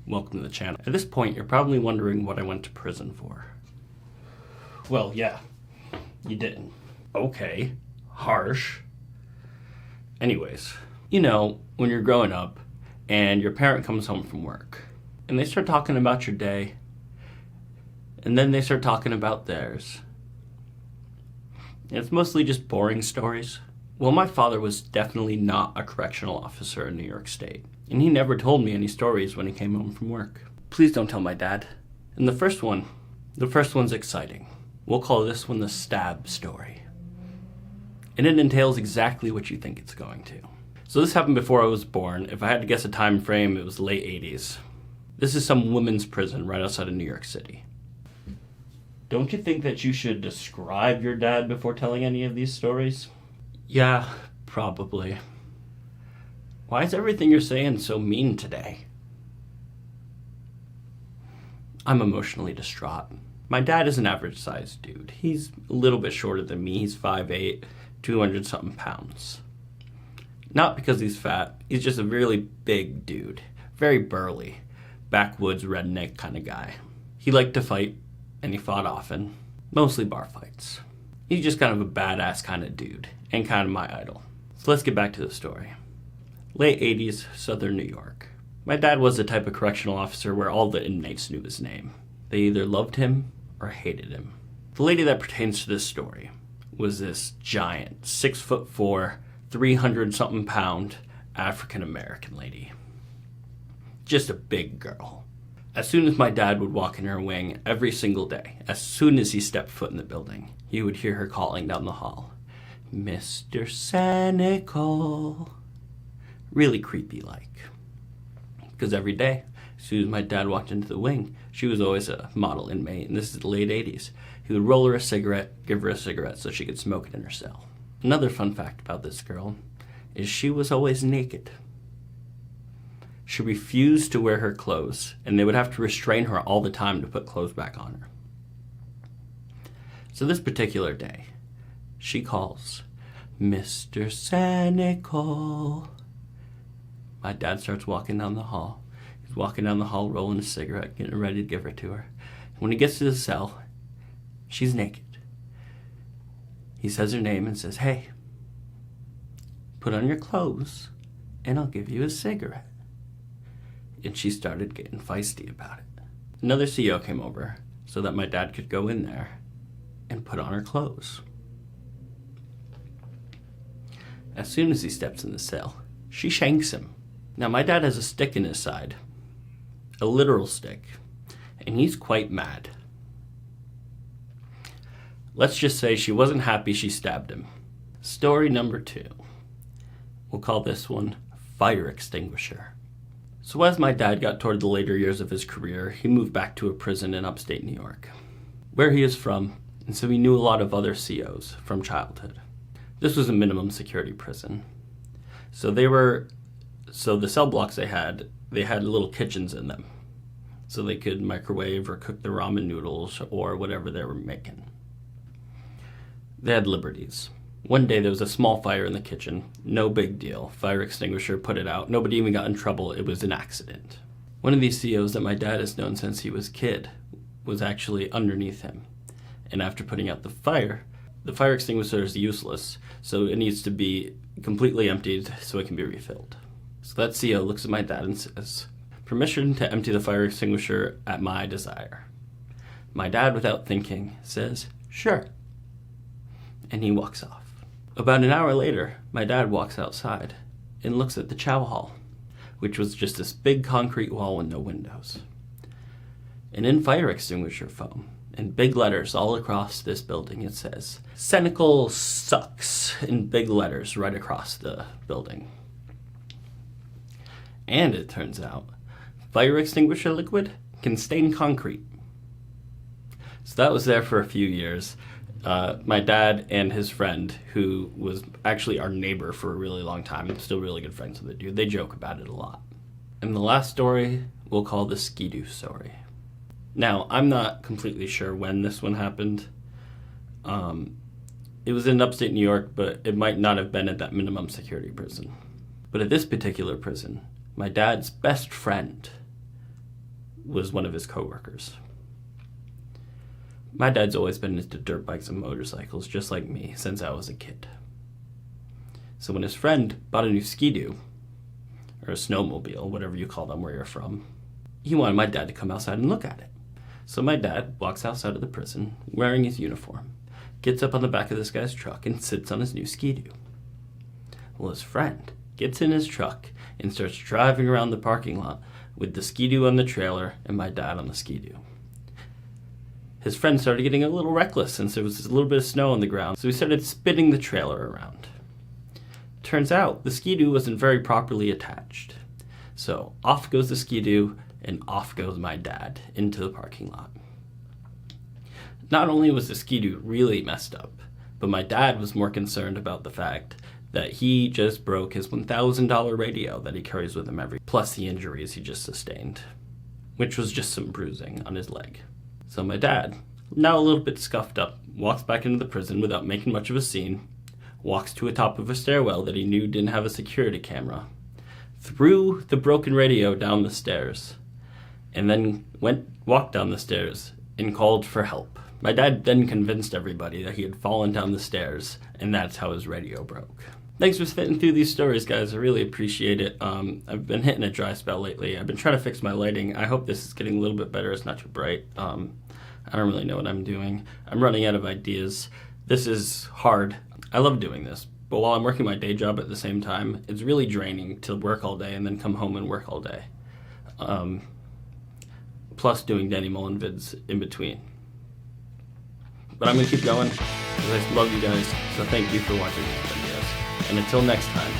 welcome to the channel. At this point, you're probably wondering what I went to prison for. Well, yeah, you didn't. Okay, harsh. Anyways, you know, when you're growing up and your parent comes home from work and they start talking about your day and then they start talking about theirs. And it's mostly just boring stories. Well, my father was definitely not a correctional officer in New York State, and he never told me any stories when he came home from work. Please don't tell my dad. And the first one's exciting. We'll call this one the stab story. And it entails exactly what you think it's going to. So this happened before I was born. If I had to guess a time frame, it was the late 80s. This is some women's prison right outside of New York City. Don't you think that you should describe your dad before telling any of these stories? Yeah, probably. Why is everything you're saying so mean today? I'm emotionally distraught. My dad is an average-sized dude. He's a little bit shorter than me. He's 5'8", 200-something pounds. Not because he's fat. He's just a really big dude. Very burly. Backwoods redneck kind of guy. He liked to fight, and he fought often. Mostly bar fights. He's just kind of a badass kind of dude, and kind of my idol. So let's get back to the story. Late 80s, southern New York. My dad was the type of correctional officer where all the inmates knew his name. They either loved him or hated him. The lady that pertains to this story was this giant, 6'4", 300-something pound African-American lady. Just a big girl. As soon as my dad would walk in her wing every single day, as soon as he stepped foot in the building, you would hear her calling down the hall, "Mr. Cynical." Really creepy-like. Because every day, as soon as my dad walked into the wing, she was always a model inmate, and this is the late 80s. He would roll her a cigarette, give her a cigarette so she could smoke it in her cell. Another fun fact about this girl is she was always naked. She refused to wear her clothes, and they would have to restrain her all the time to put clothes back on her. So this particular day, she calls, "Mr. Cynical." My dad starts walking down the hall. He's walking down the hall, rolling a cigarette, getting ready to give her to her. When he gets to the cell, she's naked. He says her name and says, "Hey, put on your clothes, and I'll give you a cigarette." And she started getting feisty about it. Another CO came over so that my dad could go in there and put on her clothes. As soon as he steps in the cell, she shanks him. Now my dad has a stick in his side, a literal stick, and he's quite mad. Let's just say she wasn't happy she stabbed him. Story number 2. We'll call this one fire extinguisher. So as my dad got toward the later years of his career, he moved back to a prison in upstate New York, where he is from, and so he knew a lot of other COs from childhood. This was a minimum security prison. So the cell blocks they had little kitchens in them, so they could microwave or cook the ramen noodles or whatever they were making. They had liberties. One day there was a small fire in the kitchen. No big deal. Fire extinguisher put it out. Nobody even got in trouble. It was an accident. One of these COs that my dad has known since he was a kid was actually underneath him. And after putting out the fire extinguisher is useless, so it needs to be completely emptied so it can be refilled. So that CO looks at my dad and says, "Permission to empty the fire extinguisher at my desire." My dad, without thinking, says, "Sure." And he walks off. About an hour later, my dad walks outside and looks at the chow hall, which was just this big concrete wall with no windows. And in fire extinguisher foam, in big letters all across this building, it says, "Cynical sucks," in big letters right across the building. And it turns out, fire extinguisher liquid can stain concrete. So that was there for a few years. My dad and his friend, who was actually our neighbor for a really long time, I'm still really good friends with the dude, they joke about it a lot. And the last story we'll call the Ski-Doo story. Now, I'm not completely sure when this one happened. It was in upstate New York, but it might not have been at that minimum security prison. But at this particular prison, my dad's best friend was one of his coworkers. My dad's always been into dirt bikes and motorcycles, just like me, since I was a kid. So when his friend bought a new Ski-Doo, or a snowmobile, whatever you call them where you're from, he wanted my dad to come outside and look at it. So my dad walks outside of the prison, wearing his uniform, gets up on the back of this guy's truck and sits on his new Ski-Doo. Well, his friend gets in his truck and starts driving around the parking lot with the Ski-Doo on the trailer and my dad on the Ski-Doo. His friend started getting a little reckless since there was a little bit of snow on the ground, so he started spinning the trailer around. Turns out the Ski-Doo wasn't very properly attached. So off goes the Ski-Doo and off goes my dad into the parking lot. Not only was the Ski-Doo really messed up, but my dad was more concerned about the fact that he just broke his $1,000 radio that he carries with him plus the injuries he just sustained, which was just some bruising on his leg. So my dad, now a little bit scuffed up, walks back into the prison without making much of a scene, walks to the top of a stairwell that he knew didn't have a security camera, threw the broken radio down the stairs, and then walked down the stairs and called for help. My dad then convinced everybody that he had fallen down the stairs, and that's how his radio broke. Thanks for sitting through these stories, guys. I really appreciate it. I've been hitting a dry spell lately. I've been trying to fix my lighting. I hope this is getting a little bit better. It's not too bright. I don't really know what I'm doing. I'm running out of ideas. This is hard. I love doing this, but while I'm working my day job at the same time, it's really draining to work all day and then come home and work all day. Plus doing Danny Mullen vids in between. But I'm going to keep going because I love you guys, so thank you for watching these videos. And until next time,